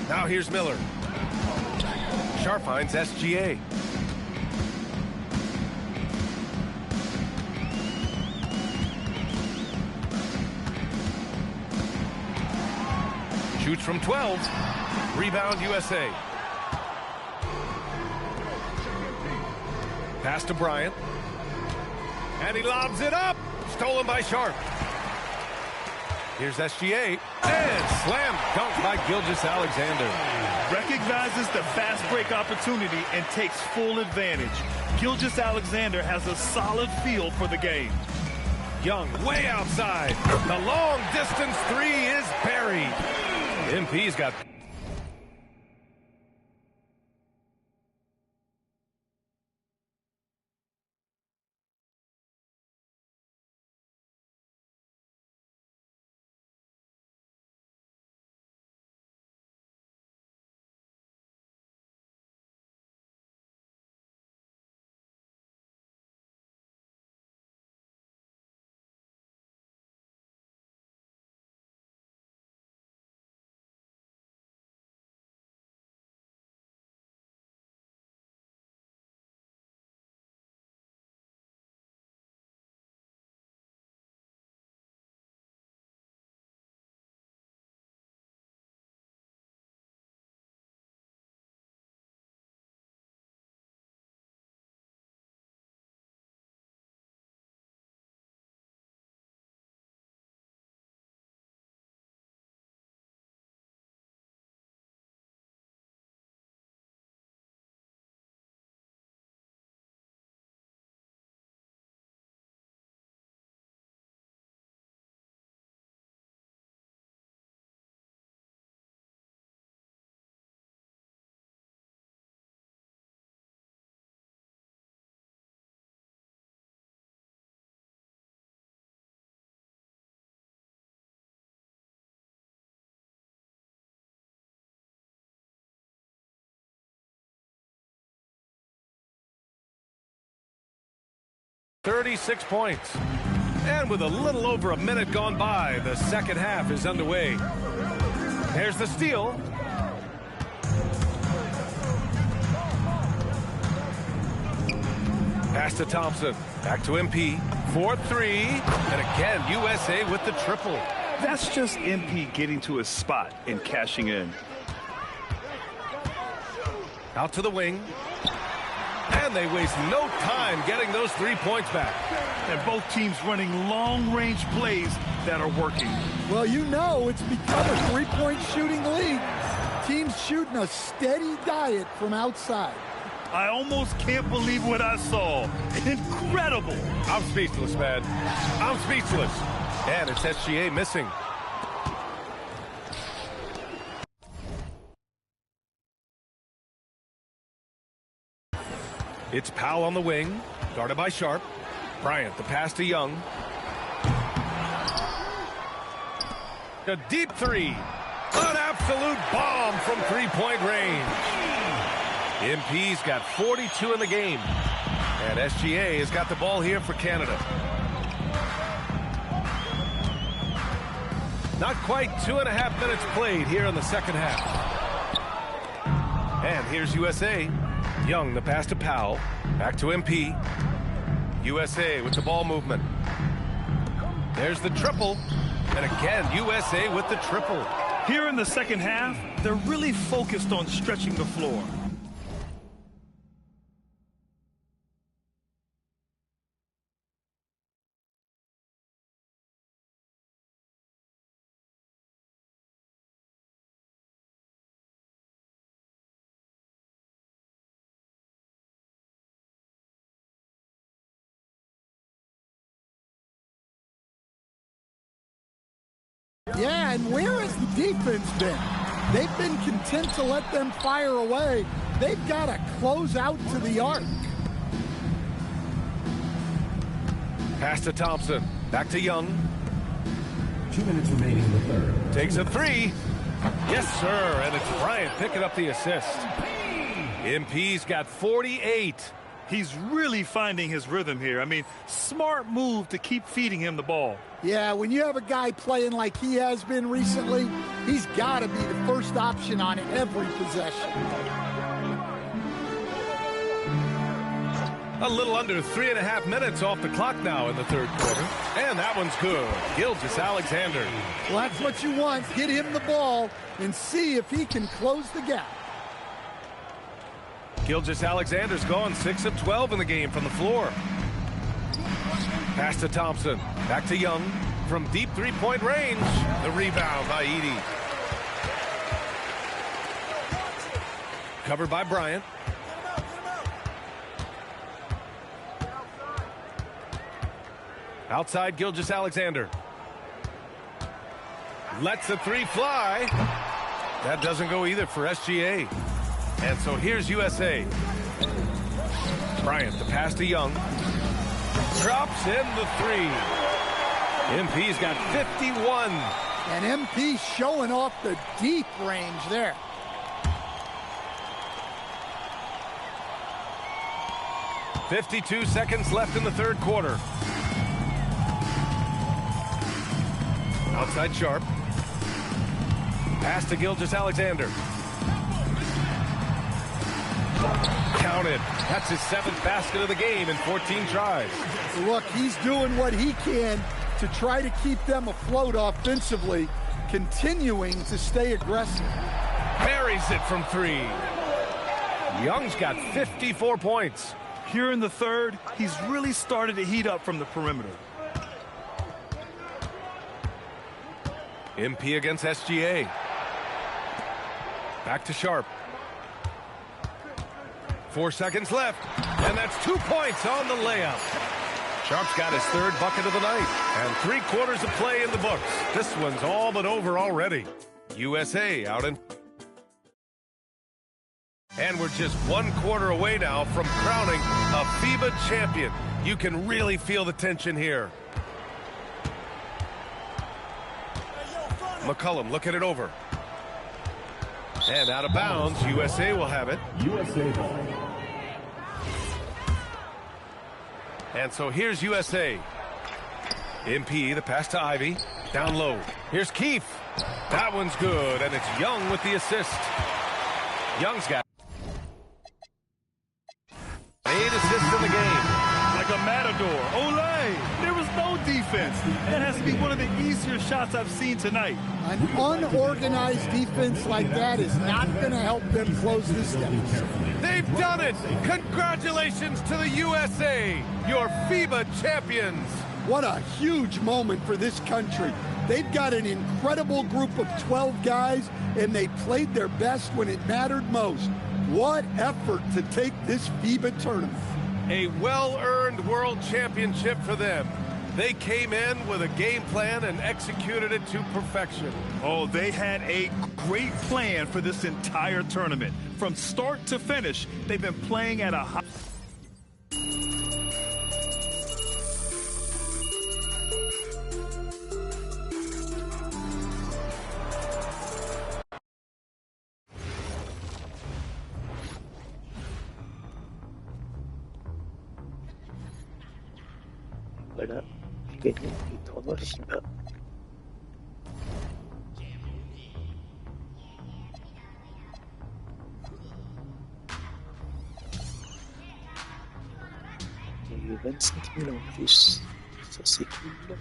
Now here's Miller. Sharp finds SGA. Shoots from 12. Rebound USA. Pass to Bryant. And he lobs it up. Stolen by Sharp. Here's SGA. And slam dunk by Gilgeous-Alexander. Recognizes the fast break opportunity and takes full advantage. Gilgeous-Alexander has a solid feel for the game. Young way outside. The long distance 3 is buried. MP's got... ...36 points. And with a little over a minute gone by, the second half is underway. There's the steal. Pass to Thompson. Back to MP. 4-3. And again, USA with the triple. That's just MP getting to his spot and cashing in. Out to the wing. And And they waste no time getting those 3 points back. And both teams running long-range plays that are working. Well, you know it's become a three-point shooting league. Teams shooting a steady diet from outside. I almost can't believe what I saw. Incredible. I'm speechless, man. I'm speechless. And it's SGA missing. It's Powell on the wing, guarded by Sharp. Bryant, the pass to Young. A deep three. An absolute bomb from three-point range. MP's got 42 in the game. And SGA has got the ball here for Canada. Not quite 2.5 minutes played here in the second half. And here's USA. Young, the pass to Powell. Back to MP. USA with the ball movement. There's the triple. And again, USA with the triple. Here in the second half, they're really focused on stretching the floor. Yeah, and where has the defense been? They've been content to let them fire away. They've got to close out to the arc. Pass to Thompson. Back to Young. 2 minutes remaining in the third. Takes a three. Yes, sir. And it's Bryant picking up the assist. MP's got 48. He's really finding his rhythm here. I mean, smart move to keep feeding him the ball. Yeah, when you have a guy playing like he has been recently, he's got to be the first option on every possession. A little under 3.5 minutes off the clock now in the third quarter. And that one's good. Gilgeous-Alexander. Well, that's what you want. Get him the ball and see if he can close the gap. Gilgeous-Alexander's gone 6 of 12 in the game from the floor. Pass to Thompson. Back to Young. From deep three-point range. The rebound by Edey. Covered by Bryant. Outside Gilgeous-Alexander. Lets the three fly. That doesn't go either for SGA. And so here's USA. Bryant, the pass to Young. Drops in the three. MP's got 51. And MP showing off the deep range there. "52 seconds left in the third quarter. Outside Sharp. Pass to Gilgeous-Alexander. Counted. That's his 7th basket of the game in 14 tries. Look, he's doing what he can to try to keep them afloat offensively, continuing to stay aggressive. Buries it from three. Young's got 54 points. Here in the third, he's really started to heat up from the perimeter. MP against SGA. Back to Sharp. 4 seconds left, and that's 2 points on the layup. Sharp's got his 3rd bucket of the night, and 3 quarters of play in the books. This one's all but over already. USA out in. And we're just 1 quarter away now from crowning a FIBA champion. You can really feel the tension here. McCollum looking it over. And out of bounds, USA will have it. USA ball. And so here's USA. MP, the pass to Ivy. Down low. Here's Keefe. That one's good, and it's Young with the assist. Young's got 8 assists in the game. Like a matador. Olay! There was no defense. That has to be one of the easier shots I've seen tonight. An unorganized defense like that is not going to help them close this deficit. They They've done it! Congratulations to the USA, your FIBA champions! What a huge moment for this country. They've got an incredible group of 12 guys, and they played their best when it mattered most. What effort to take this FIBA tournament. A well-earned world championship for them. They came in with a game plan and executed it to perfection. Oh, they had a great plan for this entire tournament. From start to finish, they've been playing at a high... Voilà, j'ai gagné le tournoi FIBA. Il y a eu 25 000 en plus, ça c'est cool.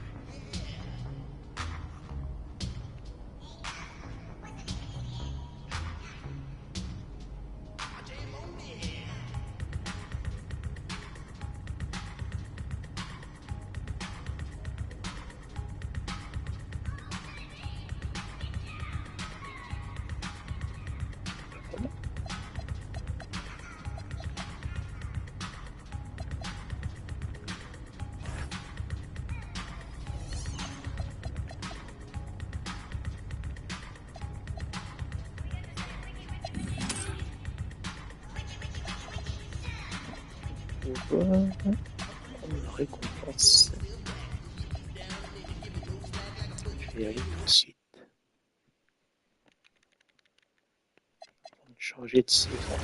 On va prendre la récompense. Je vais aller tout de suite. On va changer de saison.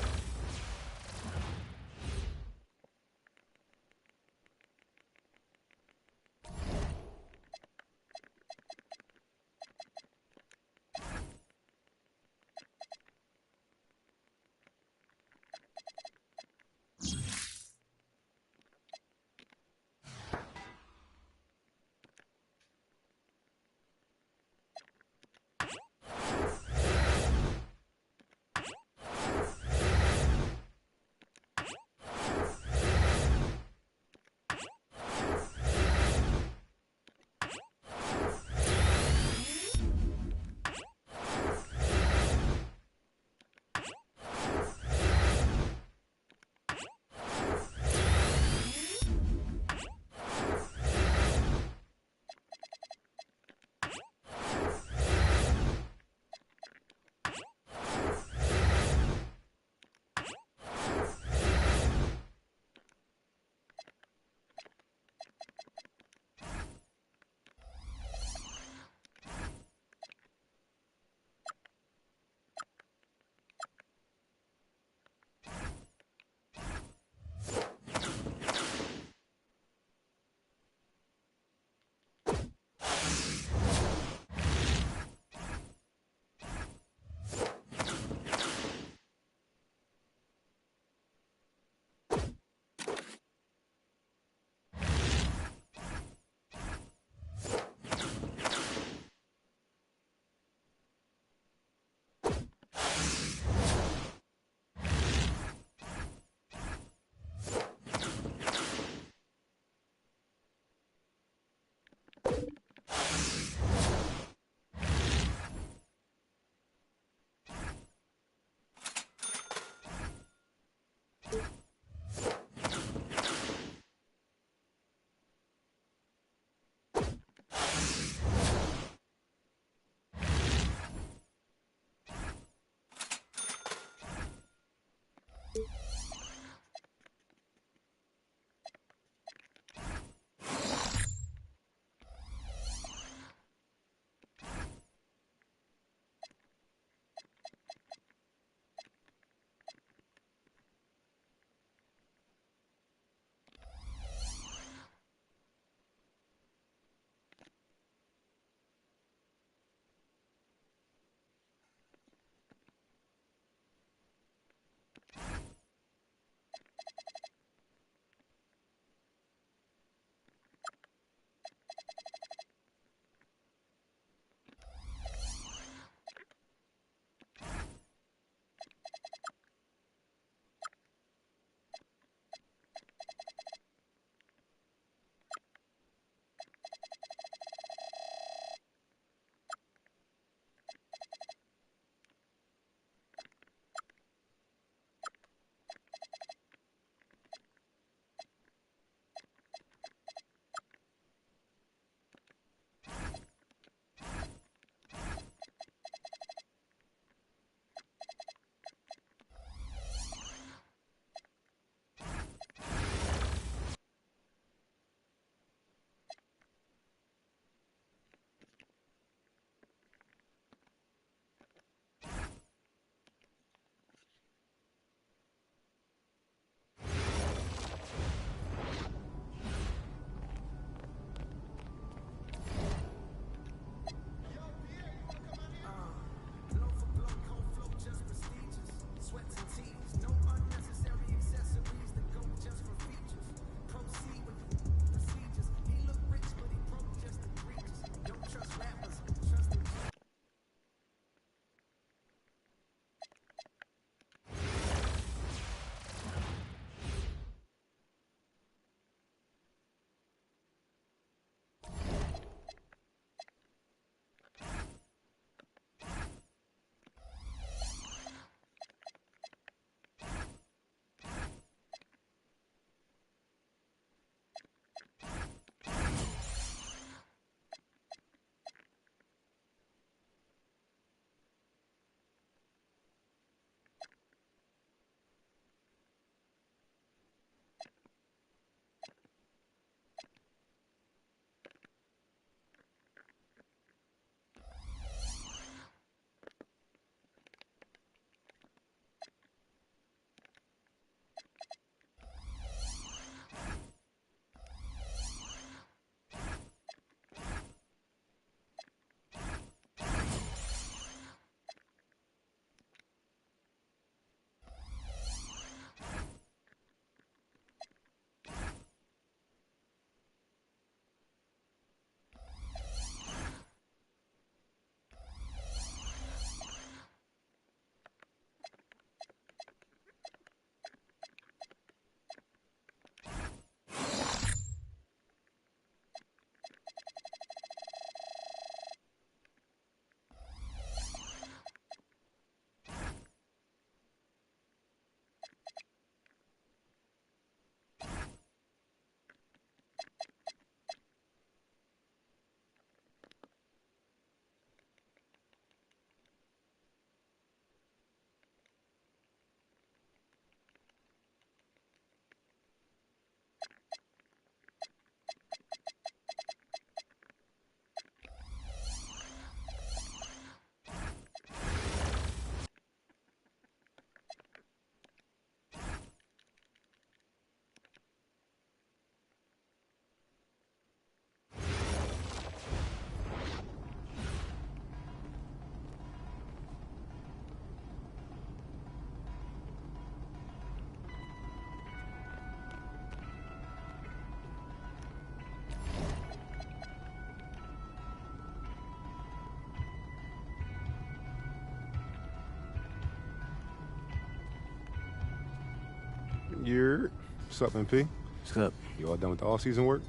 What's up, MP? What's up? You all done with the all-season work?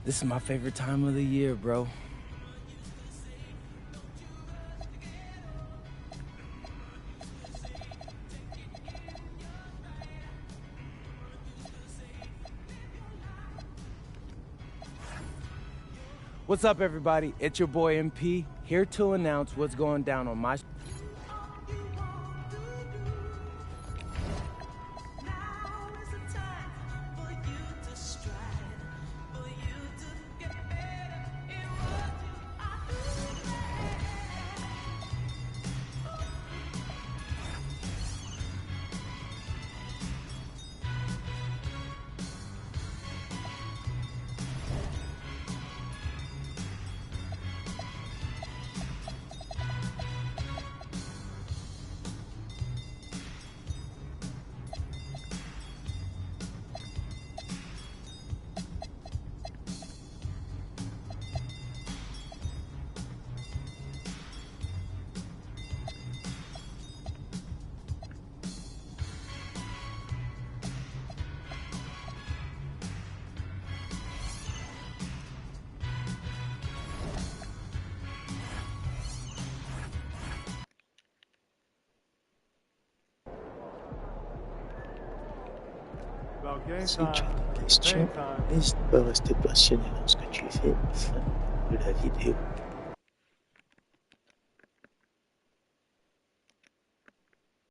This is my favorite time of the year, bro. What's up, everybody? It's your boy MP, here to announce what's going down on my... Si tu as des questions, n'hésite pas à rester passionné dans ce que tu fais. Fin de la vidéo.